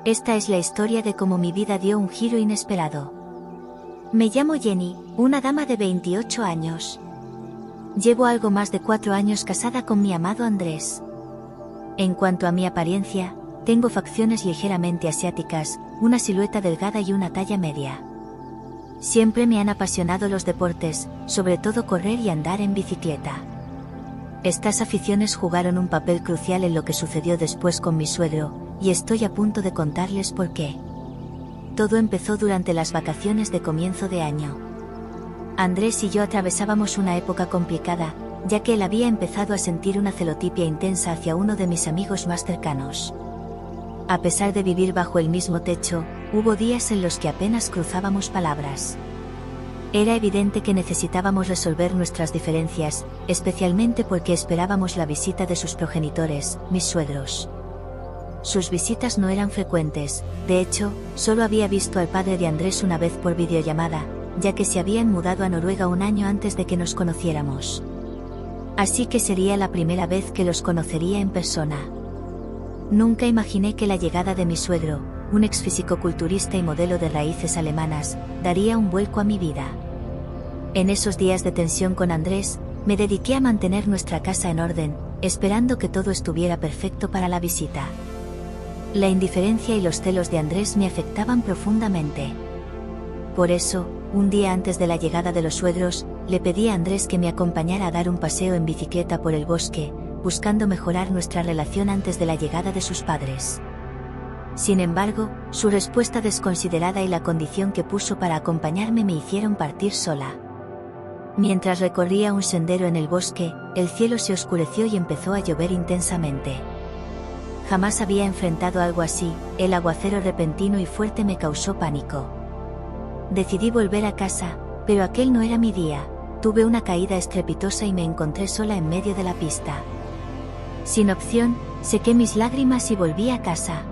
Esta es la historia de cómo mi vida dio un giro inesperado. Me llamo Jenny, una dama de 28 años. Llevo algo más de 4 años casada con mi amado Andrés. En cuanto a mi apariencia, tengo facciones ligeramente asiáticas, una silueta delgada y una talla media. Siempre me han apasionado los deportes, sobre todo correr y andar en bicicleta. Estas aficiones jugaron un papel crucial en lo que sucedió después con mi suegro, y estoy a punto de contarles por qué. Todo empezó durante las vacaciones de comienzo de año. Andrés y yo atravesábamos una época complicada, ya que él había empezado a sentir una celotipia intensa hacia uno de mis amigos más cercanos. A pesar de vivir bajo el mismo techo, hubo días en los que apenas cruzábamos palabras. Era evidente que necesitábamos resolver nuestras diferencias, especialmente porque esperábamos la visita de sus progenitores, mis suegros. Sus visitas no eran frecuentes, de hecho, solo había visto al padre de Andrés una vez por videollamada, ya que se habían mudado a Noruega un año antes de que nos conociéramos. Así que sería la primera vez que los conocería en persona. Nunca imaginé que la llegada de mi suegro, un ex fisicoculturista y modelo de raíces alemanas, daría un vuelco a mi vida. En esos días de tensión con Andrés, me dediqué a mantener nuestra casa en orden, esperando que todo estuviera perfecto para la visita. La indiferencia y los celos de Andrés me afectaban profundamente. Por eso, un día antes de la llegada de los suegros, le pedí a Andrés que me acompañara a dar un paseo en bicicleta por el bosque, buscando mejorar nuestra relación antes de la llegada de sus padres. Sin embargo, su respuesta desconsiderada y la condición que puso para acompañarme me hicieron partir sola. Mientras recorría un sendero en el bosque, el cielo se oscureció y empezó a llover intensamente. Jamás había enfrentado algo así, el aguacero repentino y fuerte me causó pánico. Decidí volver a casa, pero aquel no era mi día, tuve una caída estrepitosa y me encontré sola en medio de la pista. Sin opción, sequé mis lágrimas y volví a casa.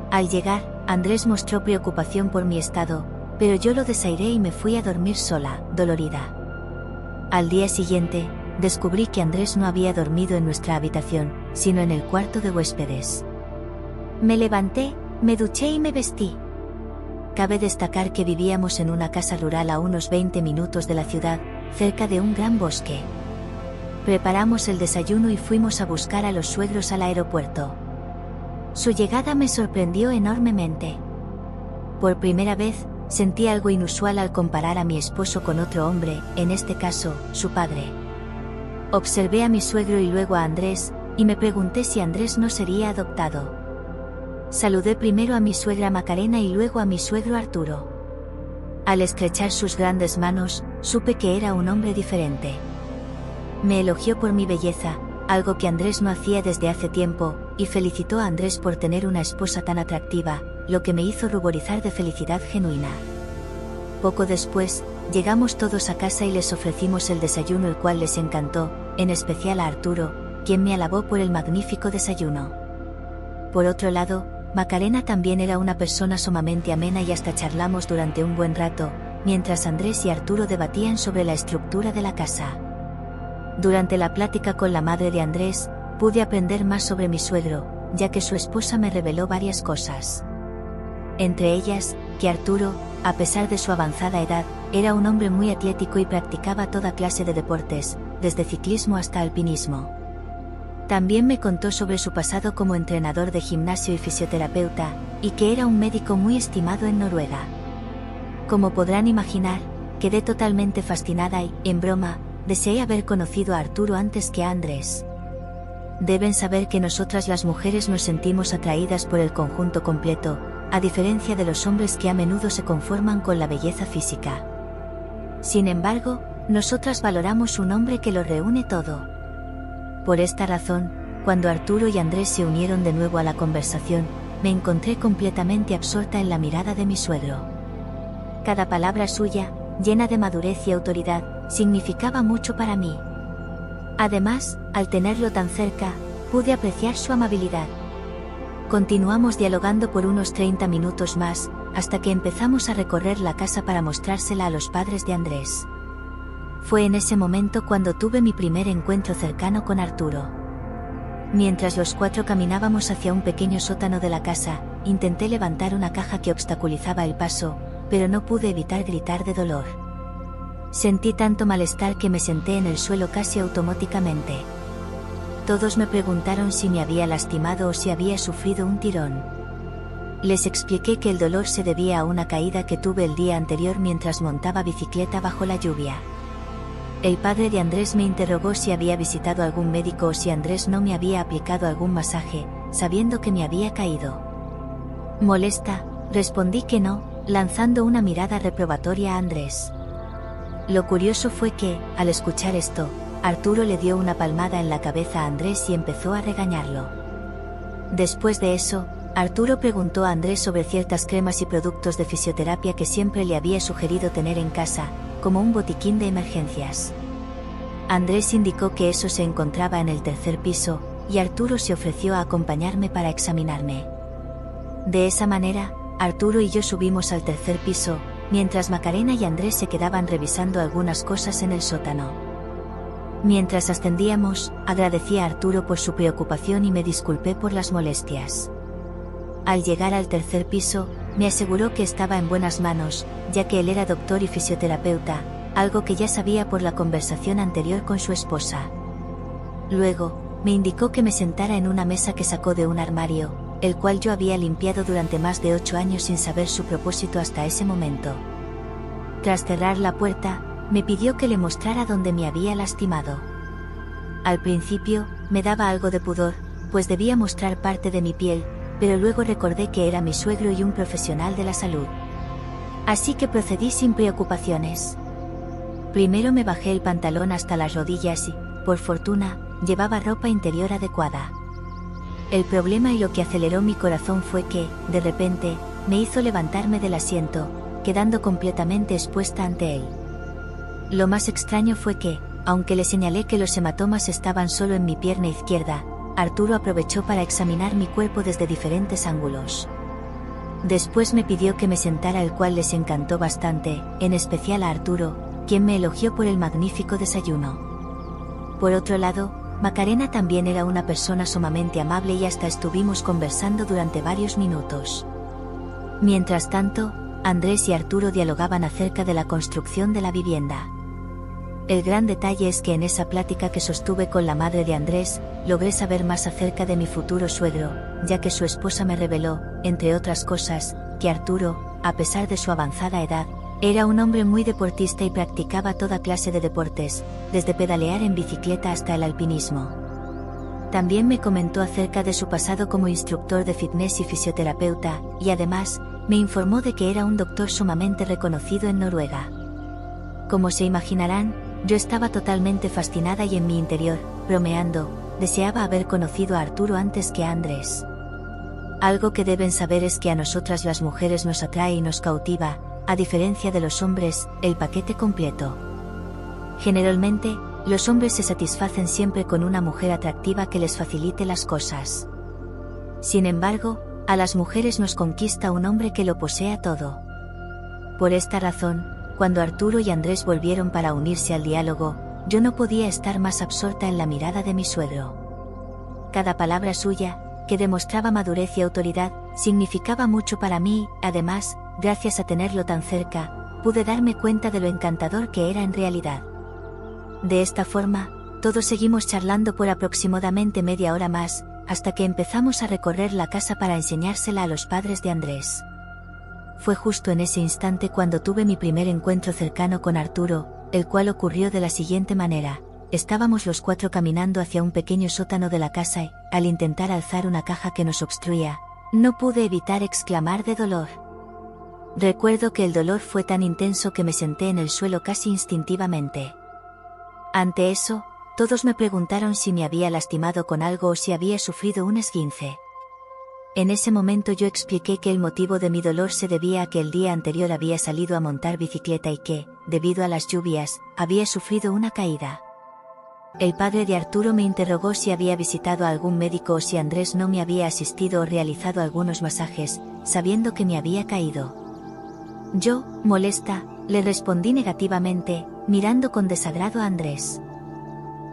Al llegar, Andrés mostró preocupación por mi estado, pero yo lo desairé y me fui a dormir sola, dolorida. Al día siguiente, descubrí que Andrés no había dormido en nuestra habitación, sino en el cuarto de huéspedes. Me levanté, me duché y me vestí. Cabe destacar que vivíamos en una casa rural a unos 20 minutos de la ciudad, cerca de un gran bosque. Preparamos el desayuno y fuimos a buscar a los suegros al aeropuerto. Su llegada me sorprendió enormemente. Por primera vez, sentí algo inusual al comparar a mi esposo con otro hombre, en este caso, su padre. Observé a mi suegro y luego a Andrés, y me pregunté si Andrés no sería adoptado. Saludé primero a mi suegra Macarena y luego a mi suegro Arturo. Al estrechar sus grandes manos, supe que era un hombre diferente. Me elogió por mi belleza, algo que Andrés no hacía desde hace tiempo, y felicitó a Andrés por tener una esposa tan atractiva, lo que me hizo ruborizar de felicidad genuina. Poco después, llegamos todos a casa y les ofrecimos el desayuno, el cual les encantó, en especial a Arturo, quien me alabó por el magnífico desayuno. Por otro lado, Macarena también era una persona sumamente amena y hasta charlamos durante un buen rato, mientras Andrés y Arturo debatían sobre la estructura de la casa. Durante la plática con la madre de Andrés, pude aprender más sobre mi suegro, ya que su esposa me reveló varias cosas. Entre ellas, que Arturo, a pesar de su avanzada edad, era un hombre muy atlético y practicaba toda clase de deportes, desde ciclismo hasta alpinismo. También me contó sobre su pasado como entrenador de gimnasio y fisioterapeuta, y que era un médico muy estimado en Noruega. Como podrán imaginar, quedé totalmente fascinada y, en broma, deseé haber conocido a Arturo antes que a Andrés. Deben saber que nosotras las mujeres nos sentimos atraídas por el conjunto completo, a diferencia de los hombres que a menudo se conforman con la belleza física. Sin embargo, nosotras valoramos un hombre que lo reúne todo. Por esta razón, cuando Arturo y Andrés se unieron de nuevo a la conversación, me encontré completamente absorta en la mirada de mi suegro. Cada palabra suya, llena de madurez y autoridad, significaba mucho para mí. Además, al tenerlo tan cerca, pude apreciar su amabilidad. Continuamos dialogando por unos 30 minutos más, hasta que empezamos a recorrer la casa para mostrársela a los padres de Andrés. Fue en ese momento cuando tuve mi primer encuentro cercano con Arturo. Mientras los cuatro caminábamos hacia un pequeño sótano de la casa, intenté levantar una caja que obstaculizaba el paso, pero no pude evitar gritar de dolor. Sentí tanto malestar que me senté en el suelo casi automáticamente. Todos me preguntaron si me había lastimado o si había sufrido un tirón. Les expliqué que el dolor se debía a una caída que tuve el día anterior mientras montaba bicicleta bajo la lluvia. El padre de Andrés me interrogó si había visitado algún médico o si Andrés no me había aplicado algún masaje, sabiendo que me había caído. Molesta, respondí que no, lanzando una mirada reprobatoria a Andrés. Lo curioso fue que, al escuchar esto, Arturo le dio una palmada en la cabeza a Andrés y empezó a regañarlo. Después de eso, Arturo preguntó a Andrés sobre ciertas cremas y productos de fisioterapia que siempre le había sugerido tener en casa, como un botiquín de emergencias. Andrés indicó que eso se encontraba en el tercer piso, y Arturo se ofreció a acompañarme para examinarme. De esa manera, Arturo y yo subimos al tercer piso, mientras Macarena y Andrés se quedaban revisando algunas cosas en el sótano. Mientras ascendíamos, agradecí a Arturo por su preocupación y me disculpé por las molestias. Al llegar al tercer piso, me aseguró que estaba en buenas manos, ya que él era doctor y fisioterapeuta, algo que ya sabía por la conversación anterior con su esposa. Luego, me indicó que me sentara en una mesa que sacó de un armario, el cual yo había limpiado durante más de 8 años sin saber su propósito hasta ese momento. Tras cerrar la puerta, me pidió que le mostrara dónde me había lastimado. Al principio, me daba algo de pudor, pues debía mostrar parte de mi piel, pero luego recordé que era mi suegro y un profesional de la salud. Así que procedí sin preocupaciones. Primero me bajé el pantalón hasta las rodillas y, por fortuna, llevaba ropa interior adecuada. El problema y lo que aceleró mi corazón fue que, de repente, me hizo levantarme del asiento, quedando completamente expuesta ante él. Lo más extraño fue que, aunque le señalé que los hematomas estaban solo en mi pierna izquierda, Arturo aprovechó para examinar mi cuerpo desde diferentes ángulos. Después me pidió que me sentara, el cual les encantó bastante, en especial a Arturo, quien me elogió por el magnífico desayuno. Por otro lado, Macarena también era una persona sumamente amable y hasta estuvimos conversando durante varios minutos. Mientras tanto, Andrés y Arturo dialogaban acerca de la construcción de la vivienda. El gran detalle es que en esa plática que sostuve con la madre de Andrés, logré saber más acerca de mi futuro suegro, ya que su esposa me reveló, entre otras cosas, que Arturo, a pesar de su avanzada edad, era un hombre muy deportista y practicaba toda clase de deportes, desde pedalear en bicicleta hasta el alpinismo. También me comentó acerca de su pasado como instructor de fitness y fisioterapeuta, y además, me informó de que era un doctor sumamente reconocido en Noruega. Como se imaginarán, yo estaba totalmente fascinada y en mi interior, bromeando, deseaba haber conocido a Arturo antes que a Andrés. Algo que deben saber es que a nosotras las mujeres nos atrae y nos cautiva, a diferencia de los hombres, el paquete completo. Generalmente, los hombres se satisfacen siempre con una mujer atractiva que les facilite las cosas. Sin embargo, a las mujeres nos conquista un hombre que lo posea todo. Por esta razón, cuando Arturo y Andrés volvieron para unirse al diálogo, yo no podía estar más absorta en la mirada de mi suegro. Cada palabra suya, que demostraba madurez y autoridad, significaba mucho para mí. Además, gracias a tenerlo tan cerca, pude darme cuenta de lo encantador que era en realidad. De esta forma, todos seguimos charlando por aproximadamente media hora más, hasta que empezamos a recorrer la casa para enseñársela a los padres de Andrés. Fue justo en ese instante cuando tuve mi primer encuentro cercano con Arturo, el cual ocurrió de la siguiente manera. Estábamos los 4 caminando hacia un pequeño sótano de la casa y, al intentar alzar una caja que nos obstruía, no pude evitar exclamar de dolor. Recuerdo que el dolor fue tan intenso que me senté en el suelo casi instintivamente. Ante eso, todos me preguntaron si me había lastimado con algo o si había sufrido un esguince. En ese momento yo expliqué que el motivo de mi dolor se debía a que el día anterior había salido a montar bicicleta y que, debido a las lluvias, había sufrido una caída. El padre de Arturo me interrogó si había visitado a algún médico o si Andrés no me había asistido o realizado algunos masajes, sabiendo que me había caído. Yo, molesta, le respondí negativamente, mirando con desagrado a Andrés.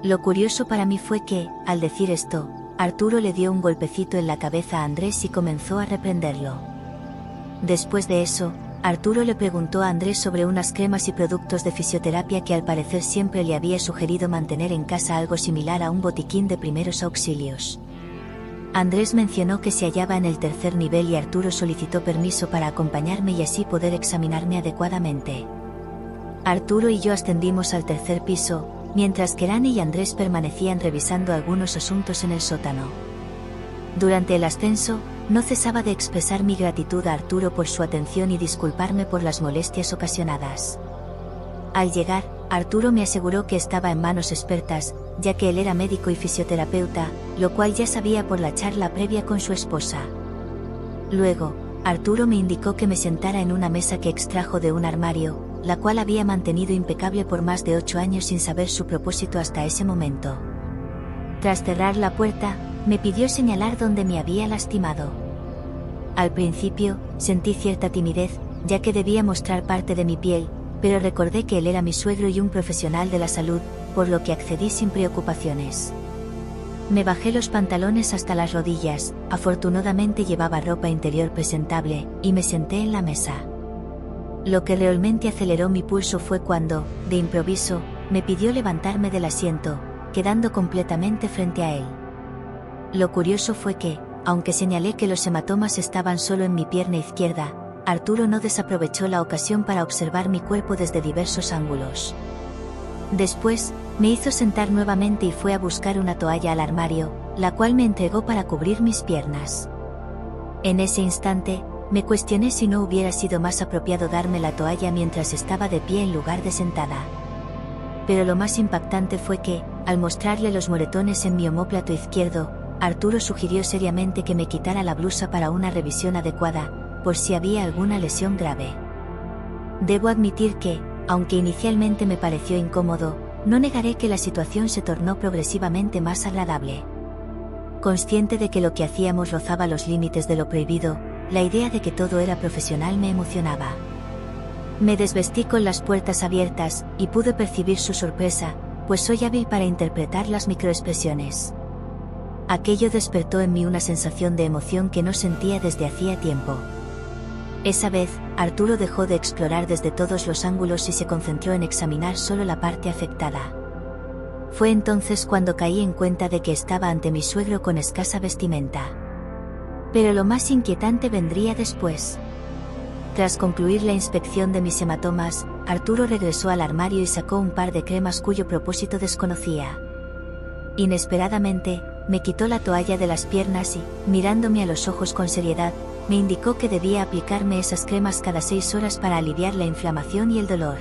Lo curioso para mí fue que, al decir esto, Arturo le dio un golpecito en la cabeza a Andrés y comenzó a reprenderlo. Después de eso, Arturo le preguntó a Andrés sobre unas cremas y productos de fisioterapia que al parecer siempre le había sugerido mantener en casa, algo similar a un botiquín de primeros auxilios. Andrés mencionó que se hallaba en el tercer nivel y Arturo solicitó permiso para acompañarme y así poder examinarme adecuadamente. Arturo y yo ascendimos al tercer piso, mientras que Rani y Andrés permanecían revisando algunos asuntos en el sótano. Durante el ascenso, no cesaba de expresar mi gratitud a Arturo por su atención y disculparme por las molestias ocasionadas. Al llegar, Arturo me aseguró que estaba en manos expertas, ya que él era médico y fisioterapeuta, lo cual ya sabía por la charla previa con su esposa. Luego, Arturo me indicó que me sentara en una mesa que extrajo de un armario, la cual había mantenido impecable por más de 8 años sin saber su propósito hasta ese momento. Tras cerrar la puerta, me pidió señalar dónde me había lastimado. Al principio, sentí cierta timidez, ya que debía mostrar parte de mi piel, pero recordé que él era mi suegro y un profesional de la salud, por lo que accedí sin preocupaciones. Me bajé los pantalones hasta las rodillas, afortunadamente llevaba ropa interior presentable, y me senté en la mesa. Lo que realmente aceleró mi pulso fue cuando, de improviso, me pidió levantarme del asiento, quedando completamente frente a él. Lo curioso fue que, aunque señalé que los hematomas estaban solo en mi pierna izquierda, Arturo no desaprovechó la ocasión para observar mi cuerpo desde diversos ángulos. Después, me hizo sentar nuevamente y fue a buscar una toalla al armario, la cual me entregó para cubrir mis piernas. En ese instante, me cuestioné si no hubiera sido más apropiado darme la toalla mientras estaba de pie en lugar de sentada. Pero lo más impactante fue que, al mostrarle los moretones en mi omóplato izquierdo, Arturo sugirió seriamente que me quitara la blusa para una revisión adecuada, por si había alguna lesión grave. Debo admitir que, aunque inicialmente me pareció incómodo, no negaré que la situación se tornó progresivamente más agradable. Consciente de que lo que hacíamos rozaba los límites de lo prohibido, la idea de que todo era profesional me emocionaba. Me desvestí con las puertas abiertas, y pude percibir su sorpresa, pues soy hábil para interpretar las microexpresiones. Aquello despertó en mí una sensación de emoción que no sentía desde hacía tiempo. Esa vez, Arturo dejó de explorar desde todos los ángulos y se concentró en examinar solo la parte afectada. Fue entonces cuando caí en cuenta de que estaba ante mi suegro con escasa vestimenta. Pero lo más inquietante vendría después. Tras concluir la inspección de mis hematomas, Arturo regresó al armario y sacó un par de cremas cuyo propósito desconocía. Inesperadamente, me quitó la toalla de las piernas y, mirándome a los ojos con seriedad, me indicó que debía aplicarme esas cremas cada 6 horas para aliviar la inflamación y el dolor.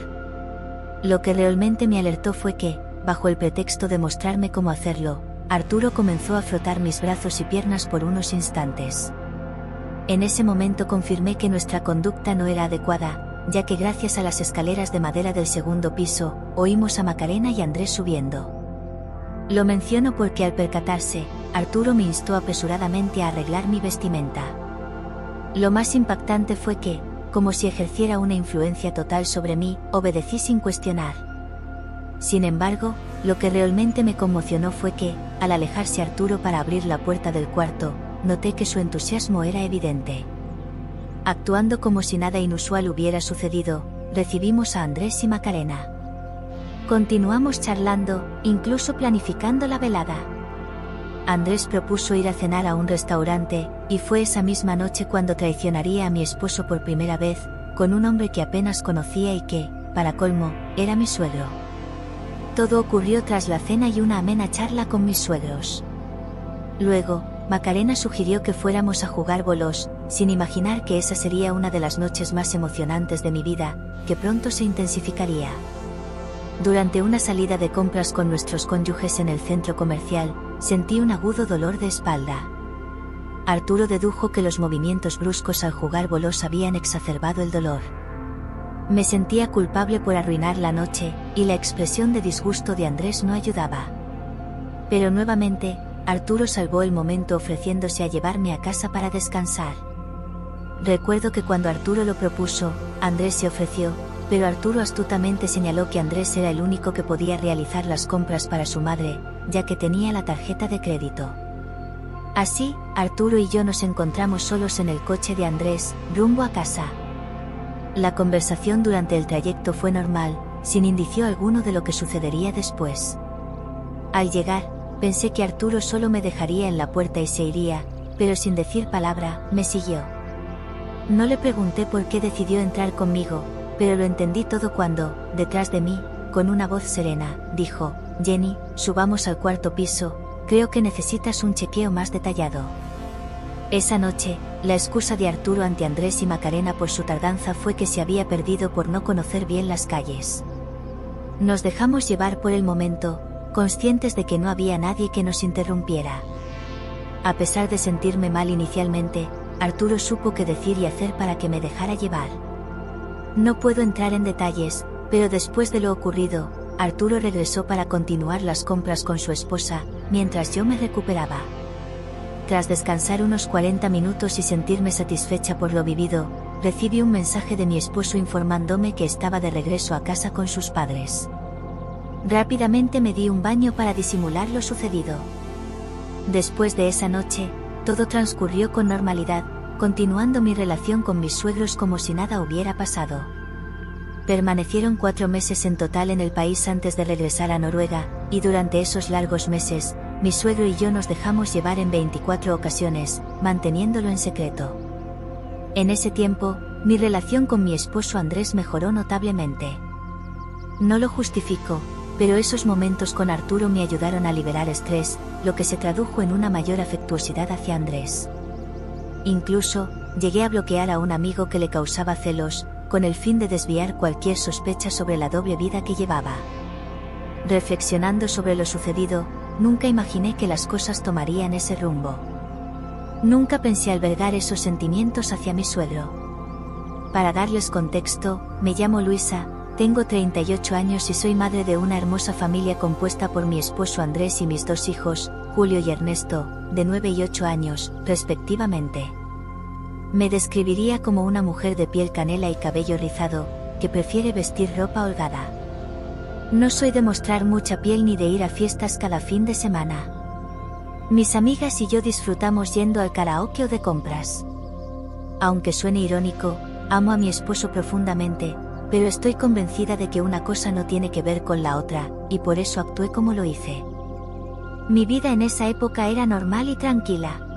Lo que realmente me alertó fue que, bajo el pretexto de mostrarme cómo hacerlo, Arturo comenzó a frotar mis brazos y piernas por unos instantes. En ese momento confirmé que nuestra conducta no era adecuada, ya que gracias a las escaleras de madera del segundo piso, oímos a Macarena y Andrés subiendo. Lo menciono porque al percatarse, Arturo me instó apresuradamente a arreglar mi vestimenta. Lo más impactante fue que, como si ejerciera una influencia total sobre mí, obedecí sin cuestionar. Sin embargo, lo que realmente me conmocionó fue que, al alejarse Arturo para abrir la puerta del cuarto, noté que su entusiasmo era evidente. Actuando como si nada inusual hubiera sucedido, recibimos a Andrés y Macarena. Continuamos charlando, incluso planificando la velada. Andrés propuso ir a cenar a un restaurante, y fue esa misma noche cuando traicionaría a mi esposo por primera vez, con un hombre que apenas conocía y que, para colmo, era mi suegro. Todo ocurrió tras la cena y una amena charla con mis suegros. Luego, Macarena sugirió que fuéramos a jugar bolos, sin imaginar que esa sería una de las noches más emocionantes de mi vida, que pronto se intensificaría. Durante una salida de compras con nuestros cónyuges en el centro comercial, sentí un agudo dolor de espalda. Arturo dedujo que los movimientos bruscos al jugar bolos habían exacerbado el dolor. Me sentía culpable por arruinar la noche, y la expresión de disgusto de Andrés no ayudaba. Pero nuevamente, Arturo salvó el momento ofreciéndose a llevarme a casa para descansar. Recuerdo que cuando Arturo lo propuso, Andrés se ofreció, pero Arturo astutamente señaló que Andrés era el único que podía realizar las compras para su madre, ya que tenía la tarjeta de crédito. Así, Arturo y yo nos encontramos solos en el coche de Andrés, rumbo a casa. La conversación durante el trayecto fue normal, sin indicio alguno de lo que sucedería después. Al llegar, pensé que Arturo solo me dejaría en la puerta y se iría, pero sin decir palabra, me siguió. No le pregunté por qué decidió entrar conmigo, pero lo entendí todo cuando, detrás de mí, con una voz serena, dijo: Jenny, subamos al cuarto piso, creo que necesitas un chequeo más detallado. Esa noche, la excusa de Arturo ante Andrés y Macarena por su tardanza fue que se había perdido por no conocer bien las calles. Nos dejamos llevar por el momento, conscientes de que no había nadie que nos interrumpiera. A pesar de sentirme mal inicialmente, Arturo supo qué decir y hacer para que me dejara llevar. No puedo entrar en detalles, pero después de lo ocurrido, Arturo regresó para continuar las compras con su esposa, mientras yo me recuperaba. Tras descansar unos 40 minutos y sentirme satisfecha por lo vivido, recibí un mensaje de mi esposo informándome que estaba de regreso a casa con sus padres. Rápidamente me di un baño para disimular lo sucedido. Después de esa noche, todo transcurrió con normalidad, continuando mi relación con mis suegros como si nada hubiera pasado. Permanecieron 4 meses en total en el país antes de regresar a Noruega, y durante esos largos meses, mi suegro y yo nos dejamos llevar en 24 ocasiones, manteniéndolo en secreto. En ese tiempo, mi relación con mi esposo Andrés mejoró notablemente. No lo justifico, pero esos momentos con Arturo me ayudaron a liberar estrés, lo que se tradujo en una mayor afectuosidad hacia Andrés. Incluso, llegué a bloquear a un amigo que le causaba celos, con el fin de desviar cualquier sospecha sobre la doble vida que llevaba. Reflexionando sobre lo sucedido, nunca imaginé que las cosas tomarían ese rumbo. Nunca pensé albergar esos sentimientos hacia mi suegro. Para darles contexto, me llamo Luisa, tengo 38 años y soy madre de una hermosa familia compuesta por mi esposo Andrés y mis 2 hijos, Julio y Ernesto, de 9 y 8 años, respectivamente. Me describiría como una mujer de piel canela y cabello rizado, que prefiere vestir ropa holgada. No soy de mostrar mucha piel ni de ir a fiestas cada fin de semana. Mis amigas y yo disfrutamos yendo al karaoke o de compras. Aunque suene irónico, amo a mi esposo profundamente, pero estoy convencida de que una cosa no tiene que ver con la otra, y por eso actué como lo hice. Mi vida en esa época era normal y tranquila.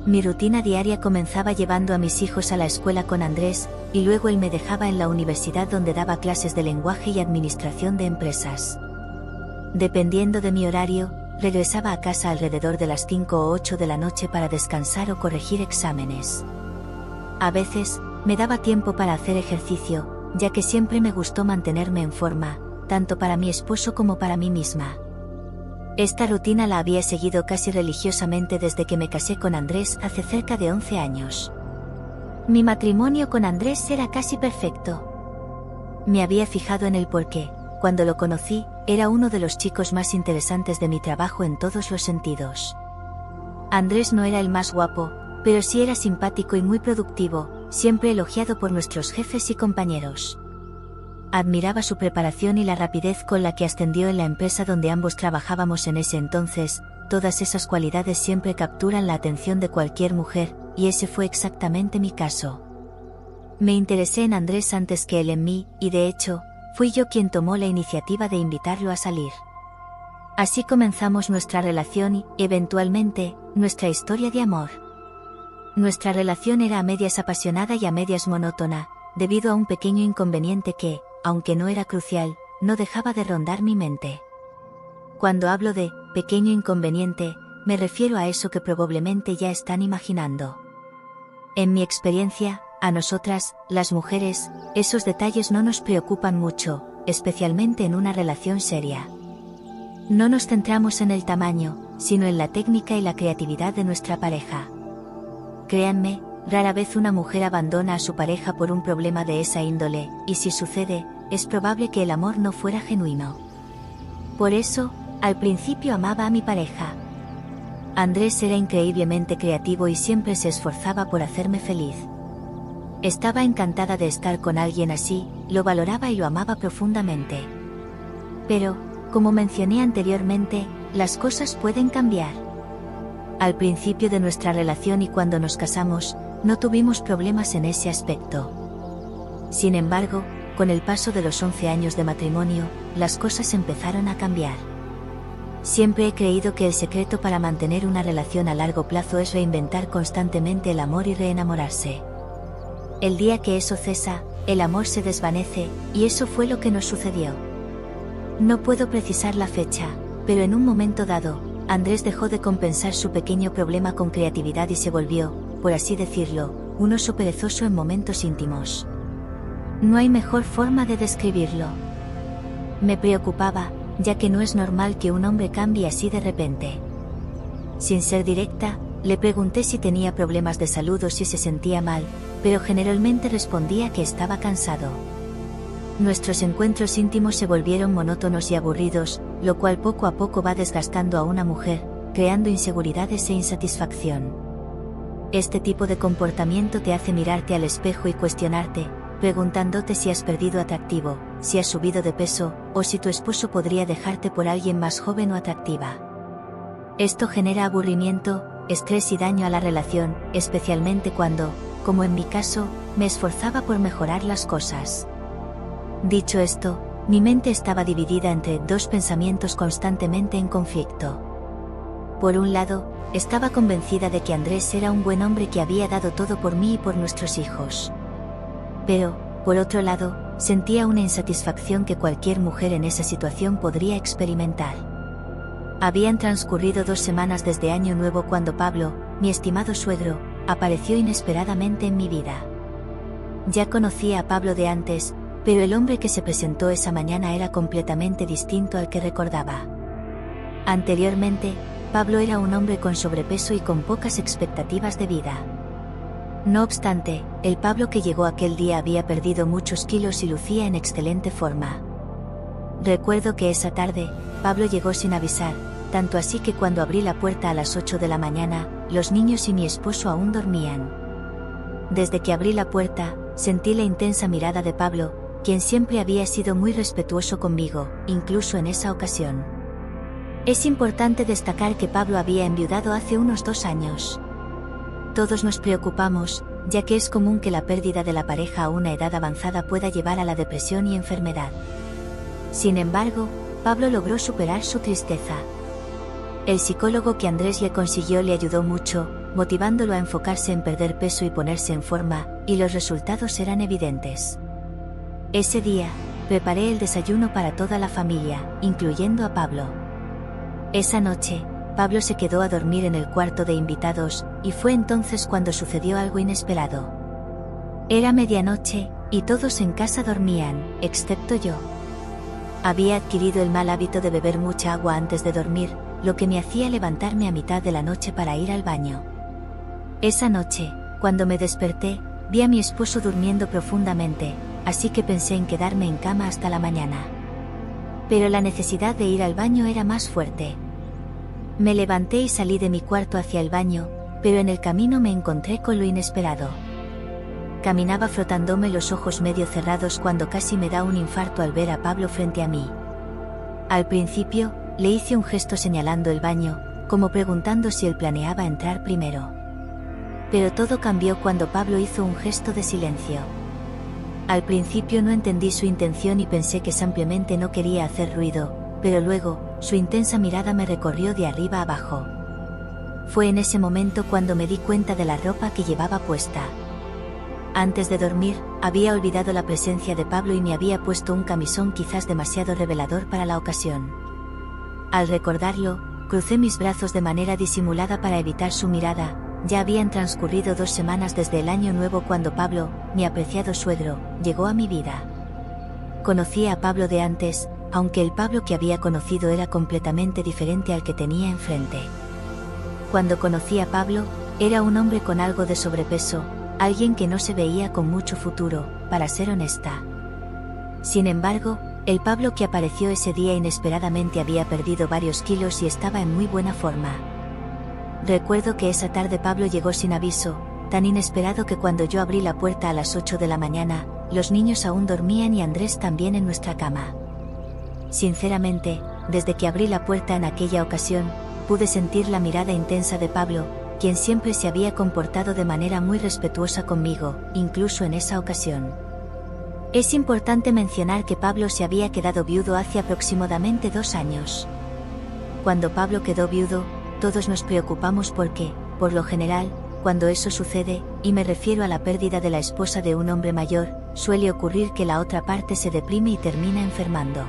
Mi rutina diaria comenzaba llevando a mis hijos a la escuela con Andrés, y luego él me dejaba en la universidad donde daba clases de lenguaje y administración de empresas. Dependiendo de mi horario, regresaba a casa alrededor de las 5 o 8 de la noche para descansar o corregir exámenes. A veces, me daba tiempo para hacer ejercicio, ya que siempre me gustó mantenerme en forma, tanto para mi esposo como para mí misma. Esta rutina la había seguido casi religiosamente desde que me casé con Andrés hace cerca de 11 años. Mi matrimonio con Andrés era casi perfecto. Me había fijado en él porque, cuando lo conocí, era uno de los chicos más interesantes de mi trabajo en todos los sentidos. Andrés no era el más guapo, pero sí era simpático y muy productivo, siempre elogiado por nuestros jefes y compañeros. Admiraba su preparación y la rapidez con la que ascendió en la empresa donde ambos trabajábamos en ese entonces. Todas esas cualidades siempre capturan la atención de cualquier mujer, y ese fue exactamente mi caso. Me interesé en Andrés antes que él en mí, y de hecho, fui yo quien tomó la iniciativa de invitarlo a salir. Así comenzamos nuestra relación y, eventualmente, nuestra historia de amor. Nuestra relación era a medias apasionada y a medias monótona, debido a un pequeño inconveniente que, aunque no era crucial, no dejaba de rondar mi mente. Cuando hablo de pequeño inconveniente, me refiero a eso que probablemente ya están imaginando. En mi experiencia, a nosotras, las mujeres, esos detalles no nos preocupan mucho, especialmente en una relación seria. No nos centramos en el tamaño, sino en la técnica y la creatividad de nuestra pareja. Créanme, rara vez una mujer abandona a su pareja por un problema de esa índole, y si sucede, es probable que el amor no fuera genuino. Por eso, al principio amaba a mi pareja. Andrés era increíblemente creativo y siempre se esforzaba por hacerme feliz. Estaba encantada de estar con alguien así, lo valoraba y lo amaba profundamente. Pero, como mencioné anteriormente, las cosas pueden cambiar. Al principio de nuestra relación y cuando nos casamos, no tuvimos problemas en ese aspecto. Sin embargo, con el paso de los 11 años de matrimonio, las cosas empezaron a cambiar. Siempre he creído que el secreto para mantener una relación a largo plazo es reinventar constantemente el amor y reenamorarse. El día que eso cesa, el amor se desvanece, y eso fue lo que nos sucedió. No puedo precisar la fecha, pero en un momento dado, Andrés dejó de compensar su pequeño problema con creatividad y se volvió, por así decirlo, un oso perezoso en momentos íntimos. No hay mejor forma de describirlo. Me preocupaba, ya que no es normal que un hombre cambie así de repente. Sin ser directa, le pregunté si tenía problemas de salud o si se sentía mal, pero generalmente respondía que estaba cansado. Nuestros encuentros íntimos se volvieron monótonos y aburridos, lo cual poco a poco va desgastando a una mujer, creando inseguridades e insatisfacción. Este tipo de comportamiento te hace mirarte al espejo y cuestionarte, preguntándote si has perdido atractivo, si has subido de peso, o si tu esposo podría dejarte por alguien más joven o atractiva. Esto genera aburrimiento, estrés y daño a la relación, especialmente cuando, como en mi caso, me esforzaba por mejorar las cosas. Dicho esto, mi mente estaba dividida entre dos pensamientos constantemente en conflicto. Por un lado, estaba convencida de que Andrés era un buen hombre que había dado todo por mí y por nuestros hijos. Pero, por otro lado, sentía una insatisfacción que cualquier mujer en esa situación podría experimentar. Habían transcurrido 2 semanas desde Año Nuevo cuando Pablo, mi estimado suegro, apareció inesperadamente en mi vida. Ya conocía a Pablo de antes, pero el hombre que se presentó esa mañana era completamente distinto al que recordaba. Anteriormente, Pablo era un hombre con sobrepeso y con pocas expectativas de vida. No obstante, el Pablo que llegó aquel día había perdido muchos kilos y lucía en excelente forma. Recuerdo que esa tarde, Pablo llegó sin avisar, tanto así que cuando abrí la puerta a las 8 de la mañana, los niños y mi esposo aún dormían. Desde que abrí la puerta, sentí la intensa mirada de Pablo, quien siempre había sido muy respetuoso conmigo, incluso en esa ocasión. Es importante destacar que Pablo había enviudado hace unos 2 años. Todos nos preocupamos, ya que es común que la pérdida de la pareja a una edad avanzada pueda llevar a la depresión y enfermedad. Sin embargo, Pablo logró superar su tristeza. El psicólogo que Andrés le consiguió le ayudó mucho, motivándolo a enfocarse en perder peso y ponerse en forma, y los resultados eran evidentes. Ese día, preparé el desayuno para toda la familia, incluyendo a Pablo. Esa noche, Pablo se quedó a dormir en el cuarto de invitados, y fue entonces cuando sucedió algo inesperado. Era medianoche, y todos en casa dormían, excepto yo. Había adquirido el mal hábito de beber mucha agua antes de dormir, lo que me hacía levantarme a mitad de la noche para ir al baño. Esa noche, cuando me desperté, vi a mi esposo durmiendo profundamente, así que pensé en quedarme en cama hasta la mañana. Pero la necesidad de ir al baño era más fuerte. Me levanté y salí de mi cuarto hacia el baño, pero en el camino me encontré con lo inesperado. Caminaba frotándome los ojos medio cerrados cuando casi me da un infarto al ver a Pablo frente a mí. Al principio, le hice un gesto señalando el baño, como preguntando si él planeaba entrar primero. Pero todo cambió cuando Pablo hizo un gesto de silencio. Al principio no entendí su intención y pensé que simplemente no quería hacer ruido, pero luego, su intensa mirada me recorrió de arriba a abajo. Fue en ese momento cuando me di cuenta de la ropa que llevaba puesta. Antes de dormir, había olvidado la presencia de Pablo y me había puesto un camisón quizás demasiado revelador para la ocasión. Al recordarlo, crucé mis brazos de manera disimulada para evitar su mirada. Ya habían transcurrido 2 semanas desde el Año Nuevo cuando Pablo, mi apreciado suegro, llegó a mi vida. Conocía a Pablo de antes, aunque el Pablo que había conocido era completamente diferente al que tenía enfrente. Cuando conocí a Pablo, era un hombre con algo de sobrepeso, alguien que no se veía con mucho futuro, para ser honesta. Sin embargo, el Pablo que apareció ese día inesperadamente había perdido varios kilos y estaba en muy buena forma. Recuerdo que esa tarde Pablo llegó sin aviso, tan inesperado que cuando yo abrí la puerta a las 8 de la mañana, los niños aún dormían y Andrés también en nuestra cama. Sinceramente, desde que abrí la puerta en aquella ocasión, pude sentir la mirada intensa de Pablo, quien siempre se había comportado de manera muy respetuosa conmigo, incluso en esa ocasión. Es importante mencionar que Pablo se había quedado viudo hace aproximadamente 2 años. Cuando Pablo quedó viudo, todos nos preocupamos porque, por lo general, cuando eso sucede, y me refiero a la pérdida de la esposa de un hombre mayor, suele ocurrir que la otra parte se deprime y termina enfermando.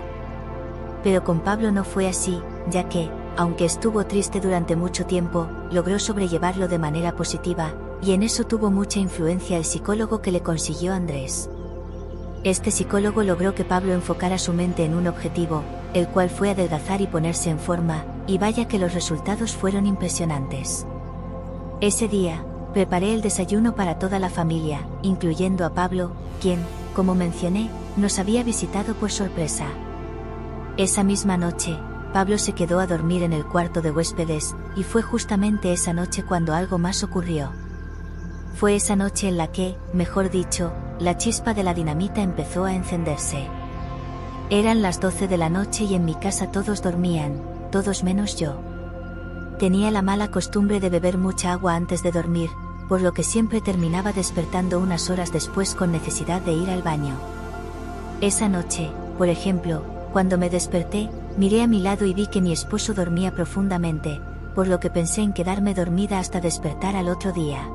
Pero con Pablo no fue así, ya que, aunque estuvo triste durante mucho tiempo, logró sobrellevarlo de manera positiva, y en eso tuvo mucha influencia el psicólogo que le consiguió Andrés. Este psicólogo logró que Pablo enfocara su mente en un objetivo, el cual fue adelgazar y ponerse en forma, y vaya que los resultados fueron impresionantes. Ese día, preparé el desayuno para toda la familia, incluyendo a Pablo, quien, como mencioné, nos había visitado por sorpresa. Esa misma noche, Pablo se quedó a dormir en el cuarto de huéspedes, y fue justamente esa noche cuando algo más ocurrió. Fue esa noche en la que, mejor dicho, la chispa de la dinamita empezó a encenderse. Eran las 12 de la noche y en mi casa todos dormían, todos menos yo. Tenía la mala costumbre de beber mucha agua antes de dormir, por lo que siempre terminaba despertando unas horas después con necesidad de ir al baño. Esa noche, por ejemplo, cuando me desperté, miré a mi lado y vi que mi esposo dormía profundamente, por lo que pensé en quedarme dormida hasta despertar al otro día.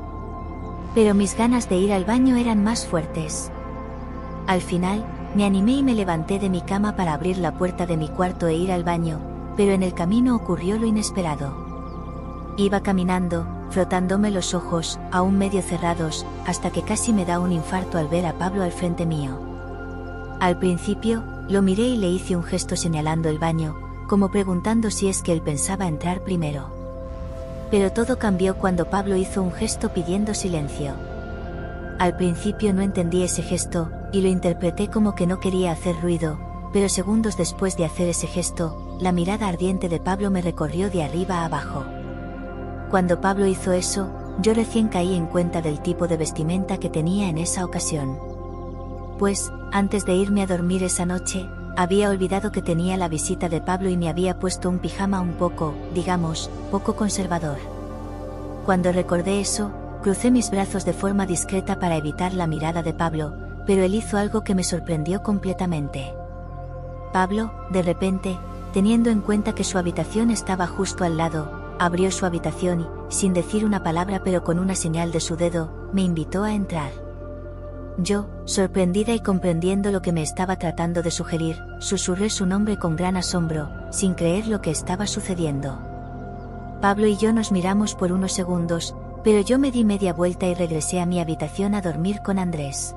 Pero mis ganas de ir al baño eran más fuertes. Al final, me animé y me levanté de mi cama para abrir la puerta de mi cuarto e ir al baño, pero en el camino ocurrió lo inesperado. Iba caminando, frotándome los ojos, aún medio cerrados, hasta que casi me da un infarto al ver a Pablo al frente mío. Al principio, lo miré y le hice un gesto señalando el baño, como preguntando si es que él pensaba entrar primero. Pero todo cambió cuando Pablo hizo un gesto pidiendo silencio. Al principio no entendí ese gesto, y lo interpreté como que no quería hacer ruido, pero segundos después de hacer ese gesto, la mirada ardiente de Pablo me recorrió de arriba a abajo. Cuando Pablo hizo eso, yo recién caí en cuenta del tipo de vestimenta que tenía en esa ocasión. Pues, antes de irme a dormir esa noche, había olvidado que tenía la visita de Pablo y me había puesto un pijama un poco, digamos, poco conservador. Cuando recordé eso, crucé mis brazos de forma discreta para evitar la mirada de Pablo, pero él hizo algo que me sorprendió completamente. Pablo, de repente, teniendo en cuenta que su habitación estaba justo al lado, abrió su habitación y, sin decir una palabra pero con una señal de su dedo, me invitó a entrar. Yo, sorprendida y comprendiendo lo que me estaba tratando de sugerir, susurré su nombre con gran asombro, sin creer lo que estaba sucediendo. Pablo y yo nos miramos por unos segundos, pero yo me di media vuelta y regresé a mi habitación a dormir con Andrés.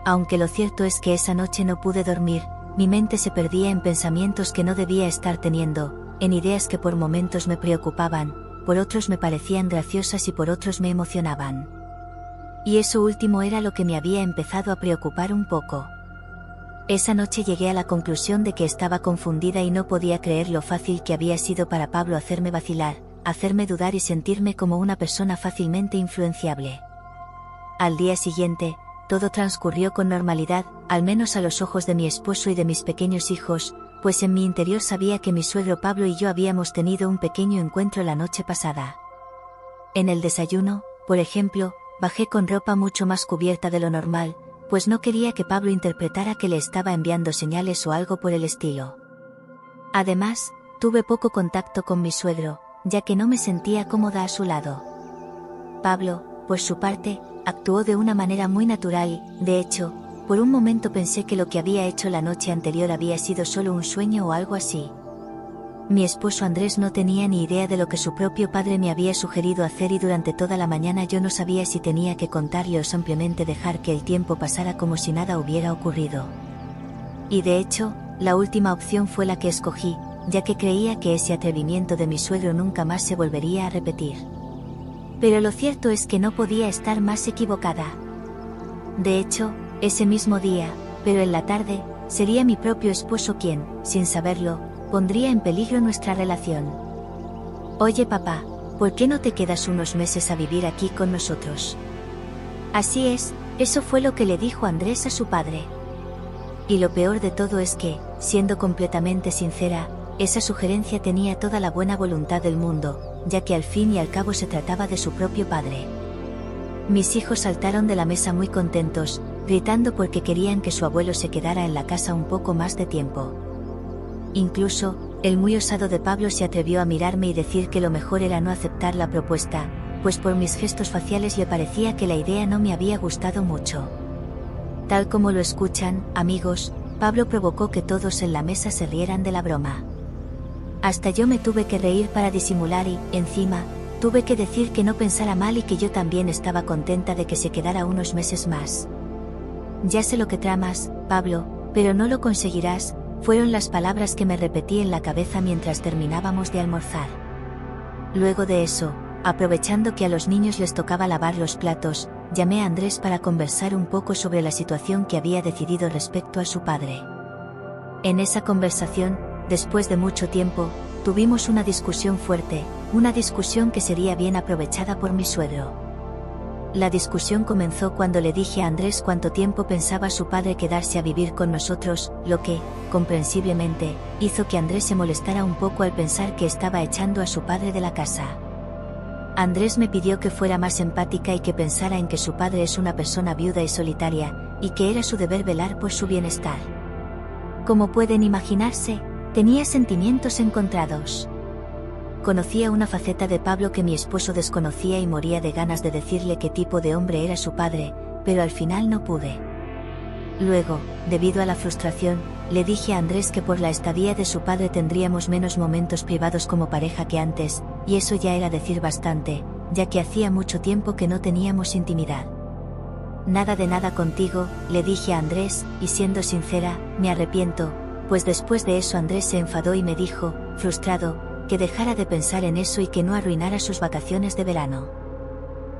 Aunque lo cierto es que esa noche no pude dormir, mi mente se perdía en pensamientos que no debía estar teniendo, en ideas que por momentos me preocupaban, por otros me parecían graciosas y por otros me emocionaban. Y eso último era lo que me había empezado a preocupar un poco. Esa noche llegué a la conclusión de que estaba confundida y no podía creer lo fácil que había sido para Pablo hacerme vacilar, hacerme dudar y sentirme como una persona fácilmente influenciable. Al día siguiente, todo transcurrió con normalidad, al menos a los ojos de mi esposo y de mis pequeños hijos, pues en mi interior sabía que mi suegro Pablo y yo habíamos tenido un pequeño encuentro la noche pasada. En el desayuno, por ejemplo, bajé con ropa mucho más cubierta de lo normal, pues no quería que Pablo interpretara que le estaba enviando señales o algo por el estilo. Además, tuve poco contacto con mi suegro, ya que no me sentía cómoda a su lado. Pablo, por su parte, actuó de una manera muy natural y, de hecho, por un momento pensé que lo que había hecho la noche anterior había sido solo un sueño o algo así. Mi esposo Andrés no tenía ni idea de lo que su propio padre me había sugerido hacer y durante toda la mañana yo no sabía si tenía que contarle o simplemente dejar que el tiempo pasara como si nada hubiera ocurrido. Y de hecho, la última opción fue la que escogí, ya que creía que ese atrevimiento de mi suegro nunca más se volvería a repetir. Pero lo cierto es que no podía estar más equivocada. De hecho, ese mismo día, pero en la tarde, sería mi propio esposo quien, sin saberlo, pondría en peligro nuestra relación. Oye papá, ¿por qué no te quedas unos meses a vivir aquí con nosotros? Así es, eso fue lo que le dijo Andrés a su padre. Y lo peor de todo es que, siendo completamente sincera, esa sugerencia tenía toda la buena voluntad del mundo, ya que al fin y al cabo se trataba de su propio padre. Mis hijos saltaron de la mesa muy contentos, gritando porque querían que su abuelo se quedara en la casa un poco más de tiempo. Incluso, el muy osado de Pablo se atrevió a mirarme y decir que lo mejor era no aceptar la propuesta, pues por mis gestos faciales le parecía que la idea no me había gustado mucho. Tal como lo escuchan, amigos, Pablo provocó que todos en la mesa se rieran de la broma. Hasta yo me tuve que reír para disimular y, encima, tuve que decir que no pensara mal y que yo también estaba contenta de que se quedara unos meses más. Ya sé lo que tramas, Pablo, pero no lo conseguirás, fueron las palabras que me repetí en la cabeza mientras terminábamos de almorzar. Luego de eso, aprovechando que a los niños les tocaba lavar los platos, llamé a Andrés para conversar un poco sobre la situación que había decidido respecto a su padre. En esa conversación, después de mucho tiempo, tuvimos una discusión fuerte, una discusión que sería bien aprovechada por mi suegro. La discusión comenzó cuando le dije a Andrés cuánto tiempo pensaba su padre quedarse a vivir con nosotros, lo que, comprensiblemente, hizo que Andrés se molestara un poco al pensar que estaba echando a su padre de la casa. Andrés me pidió que fuera más empática y que pensara en que su padre es una persona viuda y solitaria, y que era su deber velar por su bienestar. Como pueden imaginarse, tenía sentimientos encontrados. Conocía una faceta de Pablo que mi esposo desconocía y moría de ganas de decirle qué tipo de hombre era su padre, pero al final no pude. Luego, debido a la frustración, le dije a Andrés que por la estadía de su padre tendríamos menos momentos privados como pareja que antes, y eso ya era decir bastante, ya que hacía mucho tiempo que no teníamos intimidad. Nada de nada contigo, le dije a Andrés, y siendo sincera, me arrepiento, pues después de eso Andrés se enfadó y me dijo, frustrado, que dejara de pensar en eso y que no arruinara sus vacaciones de verano.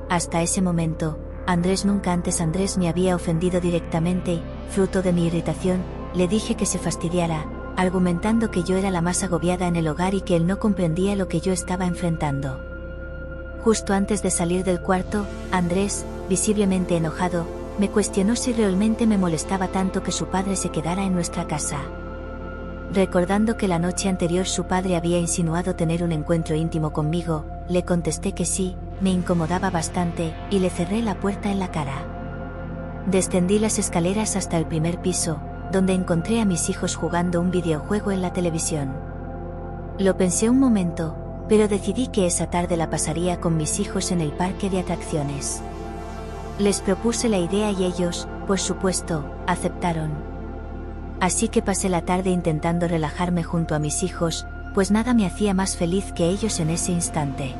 Hasta ese momento, Andrés me había ofendido directamente y, fruto de mi irritación, le dije que se fastidiara, argumentando que yo era la más agobiada en el hogar y que él no comprendía lo que yo estaba enfrentando. Justo antes de salir del cuarto, Andrés, visiblemente enojado, me cuestionó si realmente me molestaba tanto que su padre se quedara en nuestra casa. Recordando que la noche anterior su padre había insinuado tener un encuentro íntimo conmigo, le contesté que sí, me incomodaba bastante, y le cerré la puerta en la cara. Descendí las escaleras hasta el primer piso, donde encontré a mis hijos jugando un videojuego en la televisión. Lo pensé un momento, pero decidí que esa tarde la pasaría con mis hijos en el parque de atracciones. Les propuse la idea y ellos, por supuesto, aceptaron. Así que pasé la tarde intentando relajarme junto a mis hijos, pues nada me hacía más feliz que ellos en ese instante.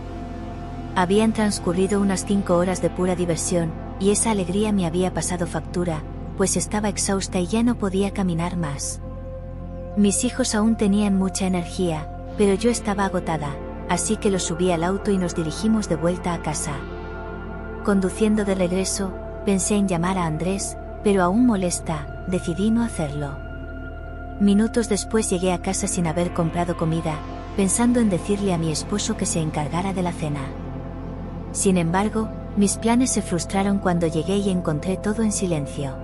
Habían transcurrido unas 5 horas de pura diversión, y esa alegría me había pasado factura, pues estaba exhausta y ya no podía caminar más. Mis hijos aún tenían mucha energía, pero yo estaba agotada, así que los subí al auto y nos dirigimos de vuelta a casa. Conduciendo de regreso, pensé en llamar a Andrés, pero aún molesta, decidí no hacerlo. Minutos después llegué a casa sin haber comprado comida, pensando en decirle a mi esposo que se encargara de la cena. Sin embargo, mis planes se frustraron cuando llegué y encontré todo en silencio.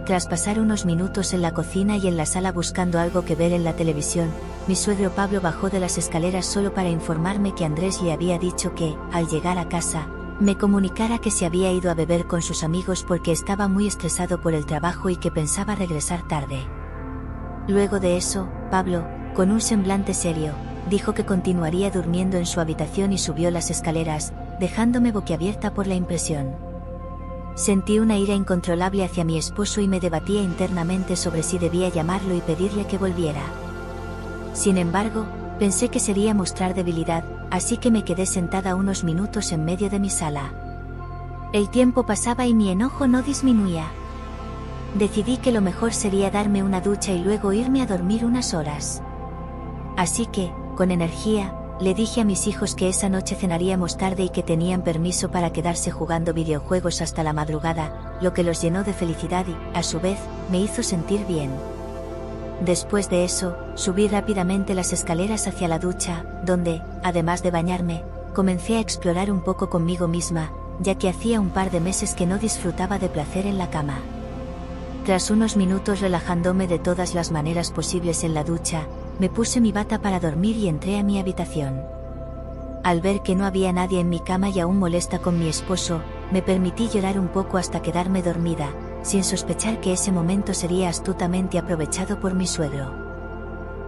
Tras pasar unos minutos en la cocina y en la sala buscando algo que ver en la televisión, mi suegro Pablo bajó de las escaleras solo para informarme que Andrés le había dicho que, al llegar a casa, me comunicara que se había ido a beber con sus amigos porque estaba muy estresado por el trabajo y que pensaba regresar tarde. Luego de eso, Pablo, con un semblante serio, dijo que continuaría durmiendo en su habitación y subió las escaleras, dejándome boquiabierta por la impresión. Sentí una ira incontrolable hacia mi esposo y me debatía internamente sobre si debía llamarlo y pedirle que volviera. Sin embargo, pensé que sería mostrar debilidad, así que me quedé sentada unos minutos en medio de mi sala. El tiempo pasaba y mi enojo no disminuía. Decidí que lo mejor sería darme una ducha y luego irme a dormir unas horas. Así que, con energía, le dije a mis hijos que esa noche cenaríamos tarde y que tenían permiso para quedarse jugando videojuegos hasta la madrugada, lo que los llenó de felicidad y, a su vez, me hizo sentir bien. Después de eso, subí rápidamente las escaleras hacia la ducha, donde, además de bañarme, comencé a explorar un poco conmigo misma, ya que hacía un par de meses que no disfrutaba de placer en la cama. Tras unos minutos relajándome de todas las maneras posibles en la ducha, me puse mi bata para dormir y entré a mi habitación. Al ver que no había nadie en mi cama y aún molesta con mi esposo, me permití llorar un poco hasta quedarme dormida, sin sospechar que ese momento sería astutamente aprovechado por mi suegro.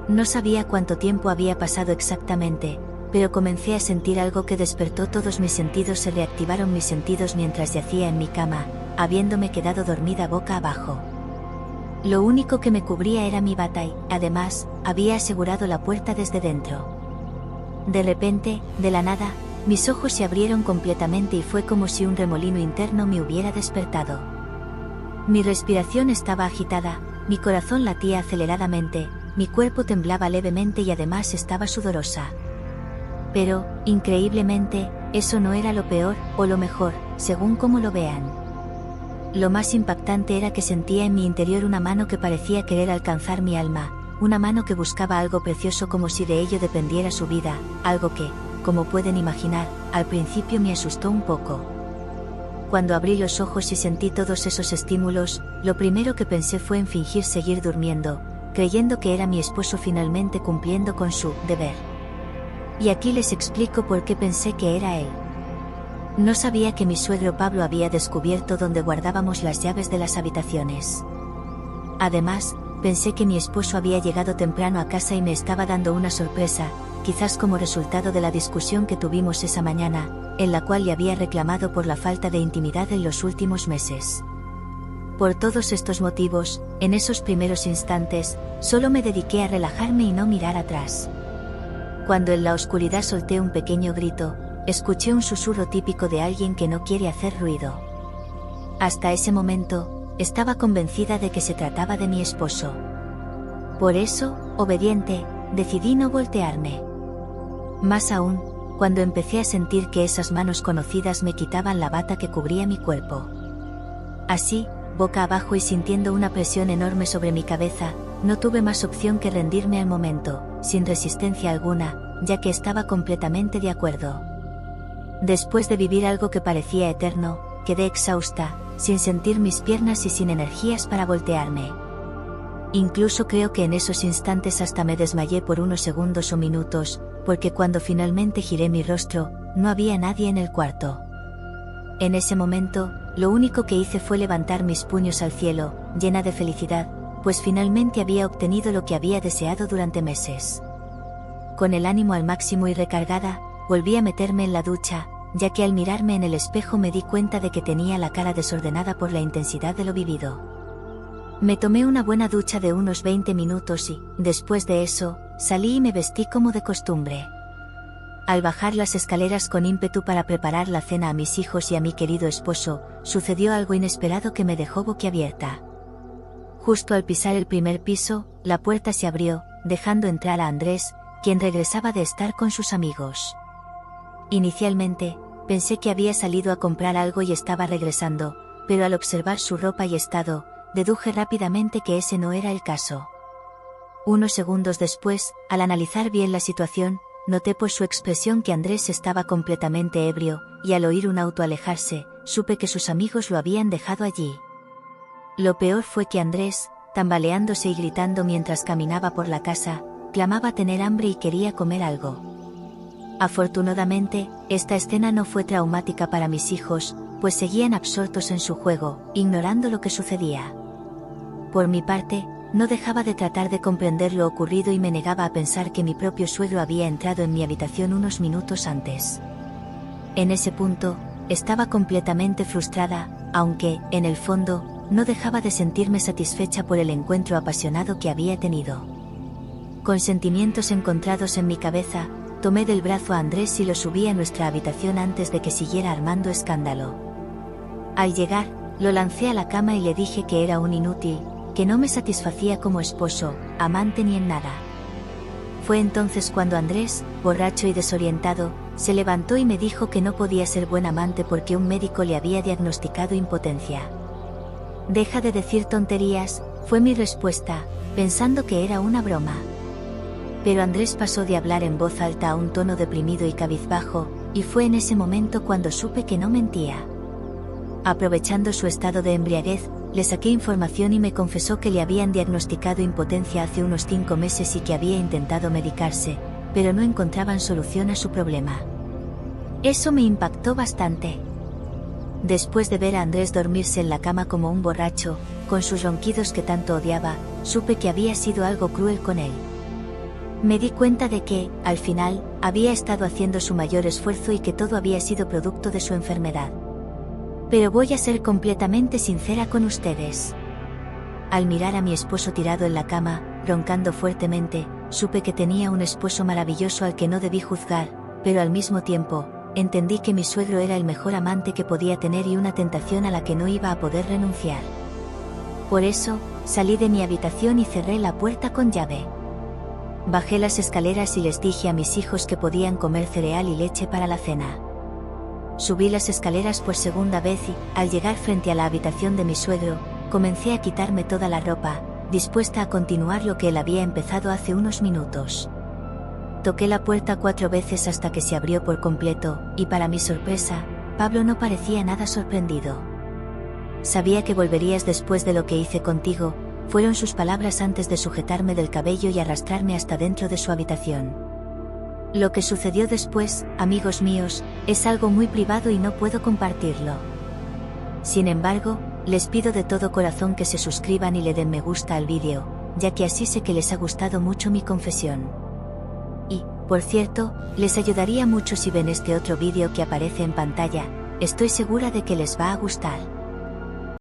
No sabía cuánto tiempo había pasado exactamente, pero comencé a sentir algo que despertó todos mis sentidos. Se reactivaron mis sentidos mientras yacía en mi cama, habiéndome quedado dormida boca abajo. Lo único que me cubría era mi bata y, además, había asegurado la puerta desde dentro. De repente, de la nada, mis ojos se abrieron completamente y fue como si un remolino interno me hubiera despertado. Mi respiración estaba agitada, mi corazón latía aceleradamente, mi cuerpo temblaba levemente y además estaba sudorosa. Pero, increíblemente, eso no era lo peor, o lo mejor, según como lo vean. Lo más impactante era que sentía en mi interior una mano que parecía querer alcanzar mi alma, una mano que buscaba algo precioso como si de ello dependiera su vida, algo que, como pueden imaginar, al principio me asustó un poco. Cuando abrí los ojos y sentí todos esos estímulos, lo primero que pensé fue en fingir seguir durmiendo, creyendo que era mi esposo finalmente cumpliendo con su deber. Y aquí les explico por qué pensé que era él. No sabía que mi suegro Pablo había descubierto dónde guardábamos las llaves de las habitaciones. Además, pensé que mi esposo había llegado temprano a casa y me estaba dando una sorpresa, quizás como resultado de la discusión que tuvimos esa mañana, en la cual le había reclamado por la falta de intimidad en los últimos meses. Por todos estos motivos, en esos primeros instantes, solo me dediqué a relajarme y no mirar atrás. Cuando en la oscuridad solté un pequeño grito, escuché un susurro típico de alguien que no quiere hacer ruido. Hasta ese momento, estaba convencida de que se trataba de mi esposo. Por eso, obediente, decidí no voltearme. Más aún, cuando empecé a sentir que esas manos conocidas me quitaban la bata que cubría mi cuerpo. Así, boca abajo y sintiendo una presión enorme sobre mi cabeza, no tuve más opción que rendirme al momento, sin resistencia alguna, ya que estaba completamente de acuerdo. Después de vivir algo que parecía eterno, quedé exhausta, sin sentir mis piernas y sin energías para voltearme. Incluso creo que en esos instantes hasta me desmayé por unos segundos o minutos, porque cuando finalmente giré mi rostro, no había nadie en el cuarto. En ese momento, lo único que hice fue levantar mis puños al cielo, llena de felicidad, pues finalmente había obtenido lo que había deseado durante meses. Con el ánimo al máximo y recargada, volví a meterme en la ducha, ya que al mirarme en el espejo me di cuenta de que tenía la cara desordenada por la intensidad de lo vivido. Me tomé una buena ducha de unos 20 minutos y, después de eso, salí y me vestí como de costumbre. Al bajar las escaleras con ímpetu para preparar la cena a mis hijos y a mi querido esposo, sucedió algo inesperado que me dejó boquiabierta. Justo al pisar el primer piso, la puerta se abrió, dejando entrar a Andrés, quien regresaba de estar con sus amigos. Inicialmente, pensé que había salido a comprar algo y estaba regresando, pero al observar su ropa y estado, deduje rápidamente que ese no era el caso. Unos segundos después, al analizar bien la situación, noté por su expresión que Andrés estaba completamente ebrio, y al oír un auto alejarse, supe que sus amigos lo habían dejado allí. Lo peor fue que Andrés, tambaleándose y gritando mientras caminaba por la casa, clamaba tener hambre y quería comer algo. Afortunadamente, esta escena no fue traumática para mis hijos, pues seguían absortos en su juego, ignorando lo que sucedía. Por mi parte, no dejaba de tratar de comprender lo ocurrido y me negaba a pensar que mi propio suegro había entrado en mi habitación unos minutos antes. En ese punto, estaba completamente frustrada, aunque, en el fondo, no dejaba de sentirme satisfecha por el encuentro apasionado que había tenido. Con sentimientos encontrados en mi cabeza, tomé del brazo a Andrés y lo subí a nuestra habitación antes de que siguiera armando escándalo. Al llegar, lo lancé a la cama y le dije que era un inútil, que no me satisfacía como esposo, amante ni en nada. Fue entonces cuando Andrés, borracho y desorientado, se levantó y me dijo que no podía ser buen amante porque un médico le había diagnosticado impotencia. Deja de decir tonterías, fue mi respuesta, pensando que era una broma. Pero Andrés pasó de hablar en voz alta a un tono deprimido y cabizbajo, y fue en ese momento cuando supe que no mentía. Aprovechando su estado de embriaguez, le saqué información y me confesó que le habían diagnosticado impotencia hace unos 5 meses y que había intentado medicarse, pero no encontraban solución a su problema. Eso me impactó bastante. Después de ver a Andrés dormirse en la cama como un borracho, con sus ronquidos que tanto odiaba, supe que había sido algo cruel con él. Me di cuenta de que, al final, había estado haciendo su mayor esfuerzo y que todo había sido producto de su enfermedad. Pero voy a ser completamente sincera con ustedes. Al mirar a mi esposo tirado en la cama, roncando fuertemente, supe que tenía un esposo maravilloso al que no debí juzgar, pero al mismo tiempo, entendí que mi suegro era el mejor amante que podía tener y una tentación a la que no iba a poder renunciar. Por eso, salí de mi habitación y cerré la puerta con llave. Bajé las escaleras y les dije a mis hijos que podían comer cereal y leche para la cena. Subí las escaleras por segunda vez y, al llegar frente a la habitación de mi suegro, comencé a quitarme toda la ropa, dispuesta a continuar lo que él había empezado hace unos minutos. Toqué la puerta 4 veces hasta que se abrió por completo, y para mi sorpresa, Pablo no parecía nada sorprendido. Sabía que volverías después de lo que hice contigo, fueron sus palabras antes de sujetarme del cabello y arrastrarme hasta dentro de su habitación. Lo que sucedió después, amigos míos, es algo muy privado y no puedo compartirlo. Sin embargo, les pido de todo corazón que se suscriban y le den me gusta al vídeo, ya que así sé que les ha gustado mucho mi confesión. Y, por cierto, les ayudaría mucho si ven este otro vídeo que aparece en pantalla, estoy segura de que les va a gustar.